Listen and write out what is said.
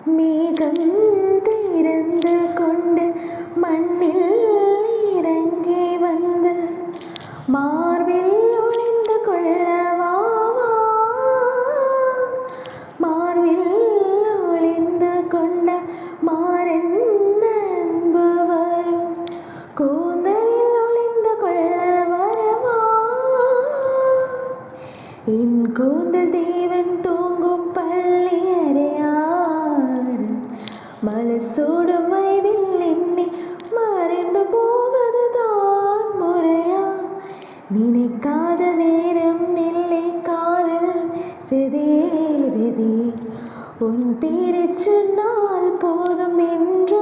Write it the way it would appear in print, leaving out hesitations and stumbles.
மேகம் திறந்து கொண்டு மண்ணில் இறங்கி வந்து மார்பில் ஒளிந்து கொள்ளவா, மார்பில் ஒளிந்து கொண்ட மாறன் அன்பு வரும், கூந்தலில் ஒளிந்து கொள்ள வரவா. என் கூந்தல் தேவன் தூங்கும் பள்ளி அறையார், மலர் சூடும் வயதில் எண்ணி மறைந்து போவதுதான் முறையா. நினைக்காத நேரம் இல்லை காதல் ரெதே ரெதே, உன் பேரைச் சொன்னால் போதும் என்று